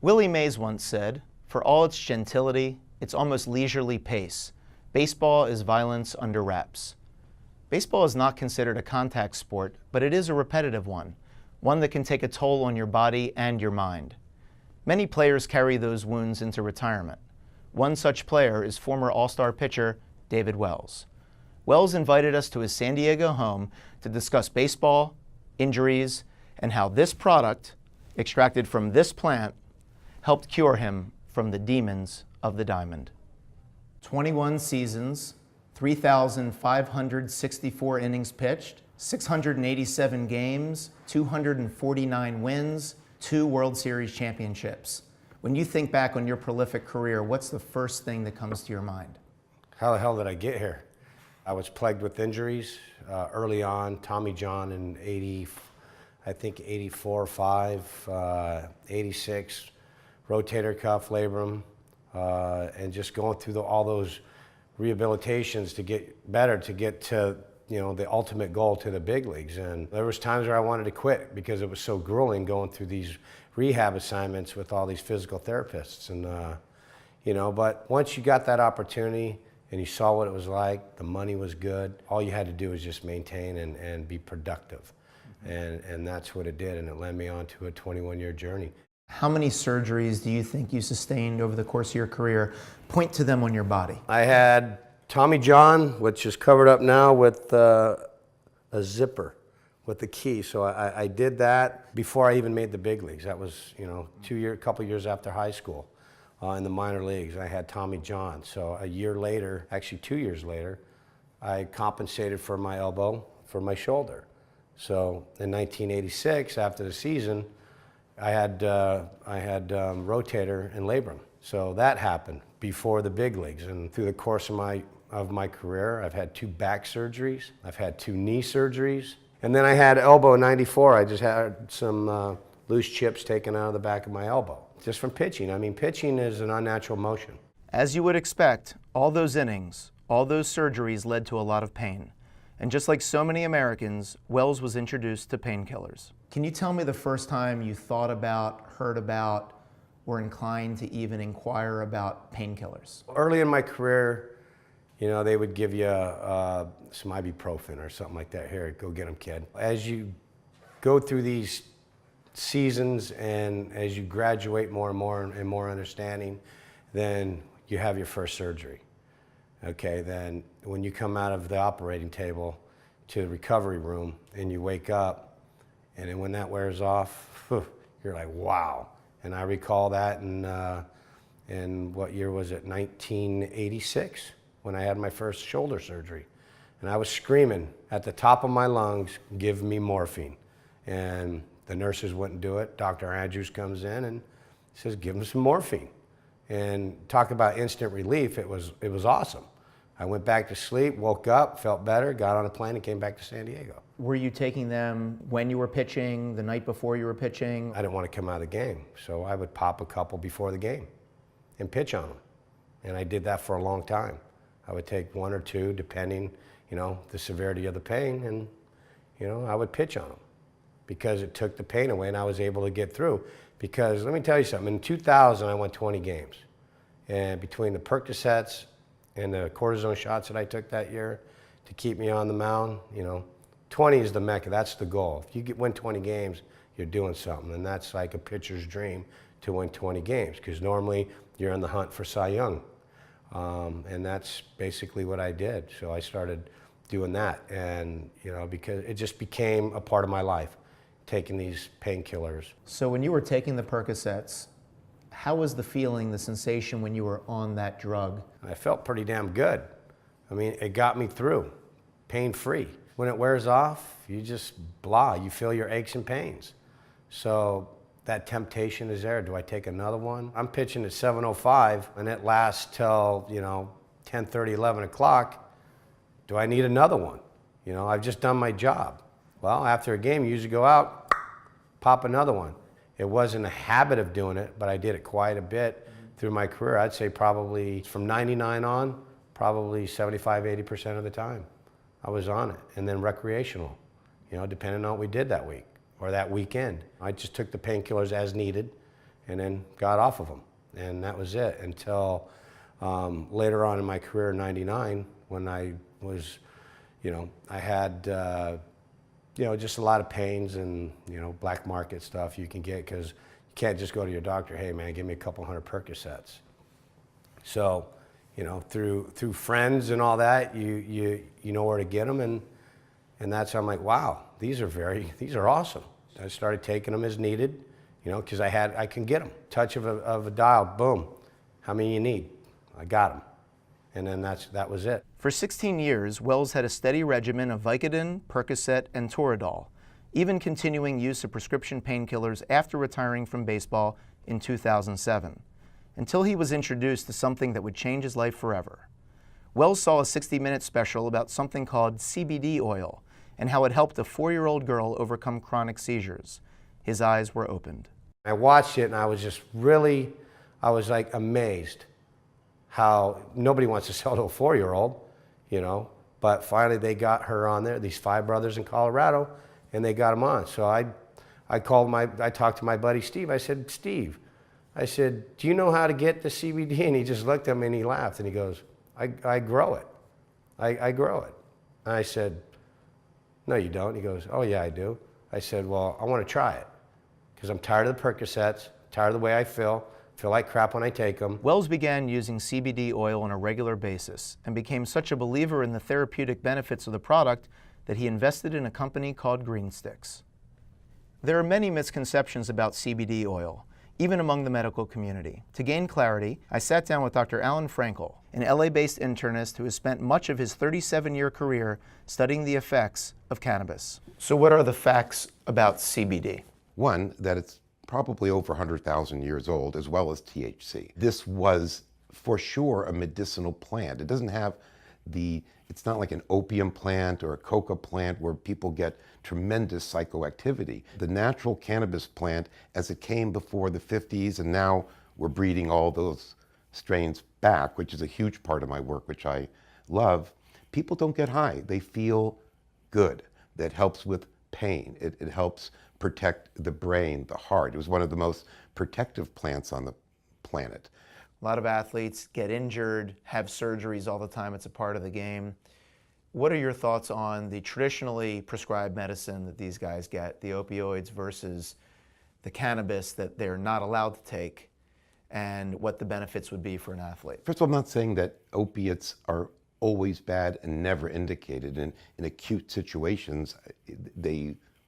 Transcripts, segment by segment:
Willie Mays once said, "For all its gentility, its almost leisurely pace, baseball is violence under wraps." Baseball is not considered a contact sport, but it is a repetitive one that can take a toll on your body and your mind. Many players carry those wounds into retirement. One such player is former All-Star pitcher David Wells. Wells invited us to his San Diego home to discuss baseball, injuries, and how this product, extracted from this plant, helped cure him from the demons of the diamond. 21 seasons, 3,564 innings pitched, 687 games, 249 wins, 2 World Series championships. When you think back on your prolific career, what's the first thing that comes to your mind? How the hell did I get here? I was plagued with injuries early on. Tommy John in 84, 5, 86, rotator cuff, labrum, and just going through all those rehabilitations to get better, to get to the ultimate goal, to the big leagues. And there was times where I wanted to quit because it was so grueling going through these rehab assignments with all these physical therapists. And but once you got that opportunity and you saw what it was like, the money was good, all you had to do was just maintain and be productive. And that's what it did, and it led me on to a 21-year journey. How many surgeries do you think you sustained over the course of your career? Point to them on your body. I had Tommy John, which is covered up now with a zipper with the key. So I did that before I even made the big leagues. That was, a couple years after high school. In the minor leagues, I had Tommy John. So a year later, actually 2 years later, I compensated for my elbow, for my shoulder. So in 1986, after the season, I had rotator and labrum. So that happened before the big leagues. And through the course of my career, I've had 2 back surgeries. I've had 2 knee surgeries. And then I had elbow in 94. I just had some loose chips taken out of the back of my elbow, just from pitching. I mean, pitching is an unnatural motion. As you would expect, all those innings, all those surgeries led to a lot of pain. And just like so many Americans, Wells was introduced to painkillers. Can you tell me the first time you thought about, heard about, or inclined to even inquire about painkillers? Early in my career, they would give you some ibuprofen or something like that. Here, go get them, kid. As you go through these seasons and as you graduate more and more understanding, then you have your first surgery. Okay, then when you come out of the operating table to the recovery room and you wake up, and then when that wears off, you're like, wow. And I recall that in what year was it, 1986, when I had my first shoulder surgery. And I was screaming at the top of my lungs, give me morphine. And the nurses wouldn't do it. Dr. Andrews comes in and says, give him some morphine. And talk about instant relief, it was awesome. I went back to sleep, woke up, felt better, got on a plane and came back to San Diego. Were you taking them when you were pitching, the night before you were pitching? I didn't want to come out of the game, so I would pop a couple before the game and pitch on them. And I did that for a long time. I would take 1 or 2, depending, the severity of the pain, and, I would pitch on them because it took the pain away and I was able to get through. Because let me tell you something, in 2000, I won 20 games. And between the Percocets and the cortisone shots that I took that year to keep me on the mound, 20 is the mecca, that's the goal. If you win 20 games, you're doing something, and that's like a pitcher's dream to win 20 games, because normally you're in the hunt for Cy Young. And that's basically what I did. So I started doing that, and because it just became a part of my life, taking these painkillers. So when you were taking the Percocets, how was the feeling, the sensation when you were on that drug? I felt pretty damn good. I mean, it got me through, pain-free. When it wears off, you just blah, you feel your aches and pains. So that temptation is there. Do I take another one? I'm pitching at 7:05 and it lasts till, 10:30, 11 o'clock. Do I need another one? I've just done my job. Well, after a game, you usually go out, pop another one. It wasn't a habit of doing it, but I did it quite a bit through my career. I'd say probably from 99 on, probably 75, 80% of the time I was on it. And then recreational, depending on what we did that week or that weekend. I just took the painkillers as needed and then got off of them. And that was it until later on in my career in '99, when I was, I had, just a lot of pains and, black market stuff you can get, because you can't just go to your doctor, hey man, give me a couple hundred Percocets. So, through friends and all that, you know where to get them, and that's how I'm like, wow, these are awesome. I started taking them as needed, because I can get them. Touch of a dial, boom. How many you need? I got them. And then that was it. For 16 years, Wells had a steady regimen of Vicodin, Percocet, and Toradol, even continuing use of prescription painkillers after retiring from baseball in 2007, until he was introduced to something that would change his life forever. Wells saw a 60-minute special about something called CBD oil and how it helped a 4-year-old girl overcome chronic seizures. His eyes were opened. I watched it and I was just I was like amazed how nobody wants to sell to a 4-year-old, but finally they got her on there, these 5 brothers in Colorado, and they got them on. So I talked to my buddy Steve. I said, Steve, do you know how to get the CBD? And he just looked at me and he laughed and he goes, I grow it. I grow it. And I said, no, you don't. He goes, oh yeah, I do. I said, well, I want to try it because I'm tired of the Percocets, tired of the way I feel like crap when I take them. Wells began using CBD oil on a regular basis and became such a believer in the therapeutic benefits of the product that he invested in a company called Green Sticks. There are many misconceptions about CBD oil, even among the medical community. To gain clarity, I sat down with Dr. Alan Frankel, an LA-based internist who has spent much of his 37-year career studying the effects of cannabis. So what are the facts about CBD? One, that it's probably over 100,000 years old, as well as THC. This was, for sure, a medicinal plant. It doesn't have it's not like an opium plant or a coca plant where people get tremendous psychoactivity. The natural cannabis plant, as it came before the 50s, and now we're breeding all those strains back, which is a huge part of my work, which I love, people don't get high. They feel good. That helps with pain. It helps protect the brain, the heart. It was one of the most protective plants on the planet. A lot of athletes get injured, have surgeries all the time. It's a part of the game. What are your thoughts on the traditionally prescribed medicine that these guys get, the opioids versus the cannabis that they're not allowed to take, and what the benefits would be for an athlete? First of all, I'm not saying that opiates are always bad and never indicated. In acute situations,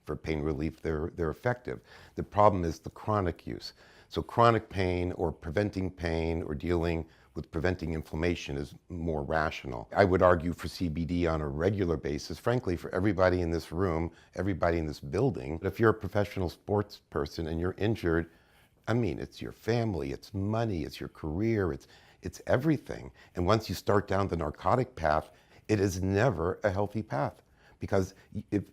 for pain relief, they're effective. The problem is the chronic use. So chronic pain or preventing pain or dealing with preventing inflammation is more rational. I would argue for CBD on a regular basis, frankly, for everybody in this room, everybody in this building. But if you're a professional sports person and you're injured, it's your family, it's money, it's your career, it's everything. And once you start down the narcotic path, it is never a healthy path, because if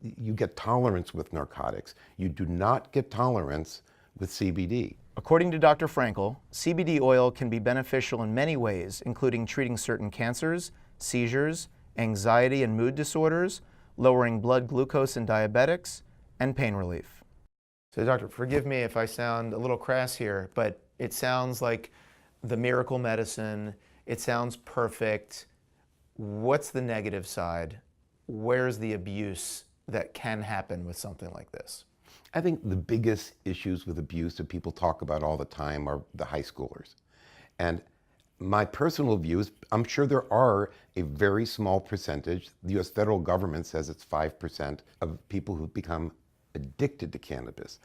you get tolerance with narcotics. You do not get tolerance with CBD. According to Dr. Frankel, CBD oil can be beneficial in many ways, including treating certain cancers, seizures, anxiety and mood disorders, lowering blood glucose in diabetics, and pain relief. So doctor, forgive me if I sound a little crass here, but it sounds like the miracle medicine. It sounds perfect. What's the negative side? Where's the abuse that can happen with something like this? I think the biggest issues with abuse that people talk about all the time are the high schoolers. And my personal view is, I'm sure there are a very small percentage, the US federal government says it's 5% of people who become addicted to cannabis.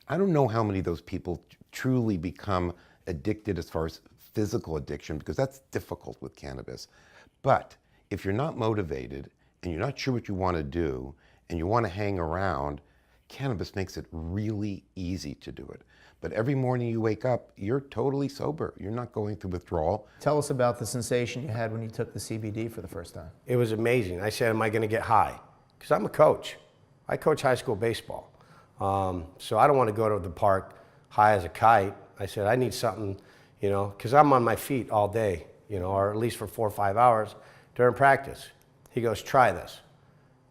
I don't know how many of those people truly become addicted as far as physical addiction, because that's difficult with cannabis. But if you're not motivated and you're not sure what you want to do and you want to hang around, cannabis makes it really easy to do it. But every morning you wake up, you're totally sober. You're not going through withdrawal. Tell us about the sensation you had when you took the CBD for the first time. It was amazing. I said, am I going to get high? Because I'm a coach. I coach high school baseball. So I don't want to go to the park high as a kite. I said, I need something, because I'm on my feet all day, or at least for 4 or 5 hours during practice. He goes, try this.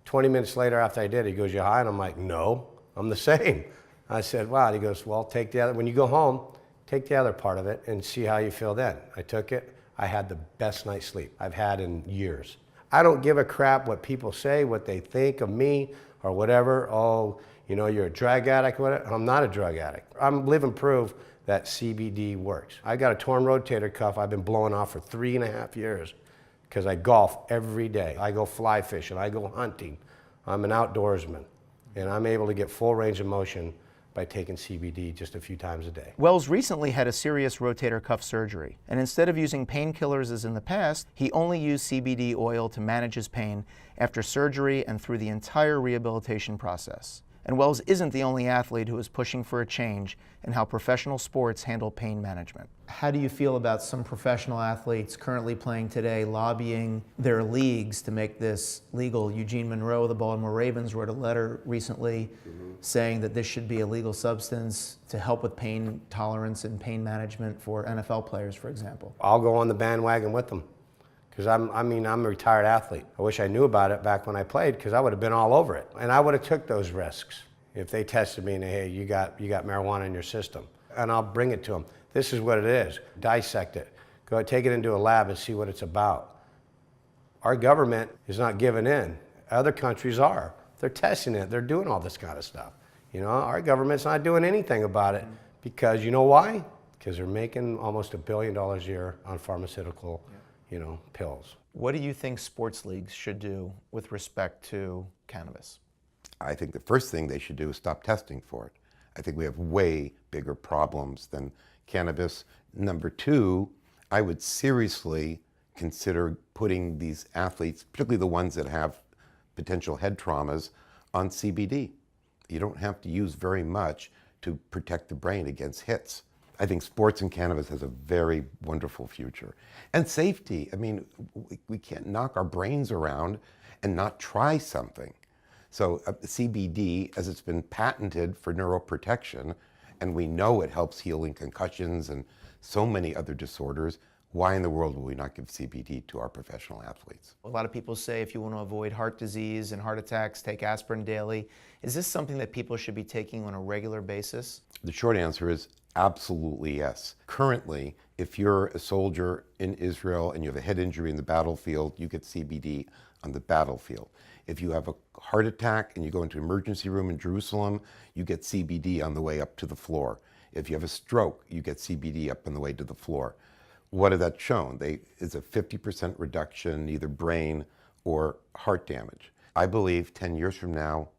20 minutes later after I did, he goes, you high? And I'm like, no, I'm the same. I said, wow. He goes, well, take the other, when you go home, take the other part of it and see how you feel then. I took it. I had the best night's sleep I've had in years. I don't give a crap what people say, what they think of me or whatever. Oh, you know, you're a drug addict, whatever. I'm not a drug addict. I'm living proof that CBD works. I got a torn rotator cuff I've been blowing off for 3.5 years because I golf every day. I go fly fishing, I go hunting. I'm an outdoorsman, and I'm able to get full range of motion by taking CBD just a few times a day. Wells recently had a serious rotator cuff surgery, and instead of using painkillers as in the past, he only used CBD oil to manage his pain after surgery and through the entire rehabilitation process. And Wells isn't the only athlete who is pushing for a change in how professional sports handle pain management. How do you feel about some professional athletes currently playing today lobbying their leagues to make this legal? Eugene Monroe of the Baltimore Ravens wrote a letter recently saying that this should be a legal substance to help with pain tolerance and pain management for NFL players, for example. I'll go on the bandwagon with them. Because I'm a retired athlete. I wish I knew about it back when I played, because I would have been all over it. And I would have took those risks if they tested me and, hey, you got marijuana in your system. And I'll bring it to them. This is what it is. Dissect it. Go take it into a lab and see what it's about. Our government is not giving in. Other countries are. They're testing it. They're doing all this kind of stuff. You know, our government's not doing anything about it because you know why? Because they're making almost $1 billion a year on pharmaceutical pills. What do you think sports leagues should do with respect to cannabis? I think the first thing they should do is stop testing for it. I think we have way bigger problems than cannabis. Number two, I would seriously consider putting these athletes, particularly the ones that have potential head traumas, on CBD. You don't have to use very much to protect the brain against hits. I think sports and cannabis has a very wonderful future. And safety. I mean, we can't knock our brains around and not try something. So CBD, as it's been patented for neuroprotection, and we know it helps healing concussions and so many other disorders, why in the world will we not give CBD to our professional athletes? A lot of people say if you want to avoid heart disease and heart attacks, take aspirin daily. Is this something that people should be taking on a regular basis? The short answer is absolutely yes. Currently, if you're a soldier in Israel and you have a head injury in the battlefield, you get CBD on the battlefield. If you have a heart attack and you go into an emergency room in Jerusalem, you get CBD on the way up to the floor. If you have a stroke, you get CBD up on the way to the floor. What has that shown? It's a 50% reduction in either brain or heart damage. I believe 10 years from now,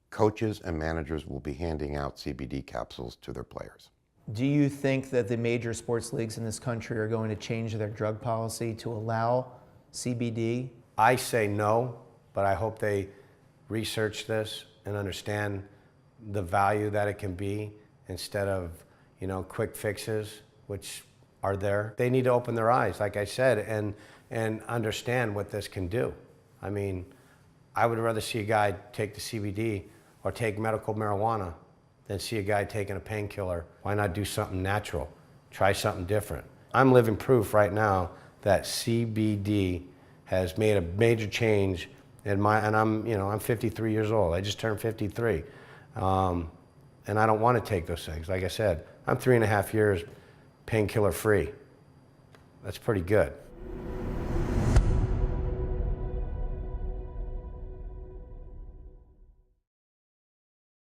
coaches and managers will be handing out CBD capsules to their players. Do you think that the major sports leagues in this country are going to change their drug policy to allow CBD? I say no, but I hope they research this and understand the value that it can be instead of, quick fixes, which are there. They need to open their eyes, like I said, and understand what this can do. I mean, I would rather see a guy take the CBD or take medical marijuana than see a guy taking a painkiller. Why not do something natural? Try something different. I'm living proof right now that CBD has made a major change in and I'm 53 years old. I just turned 53. And I don't want to take those things. Like I said, I'm 3.5 years painkiller free. That's pretty good.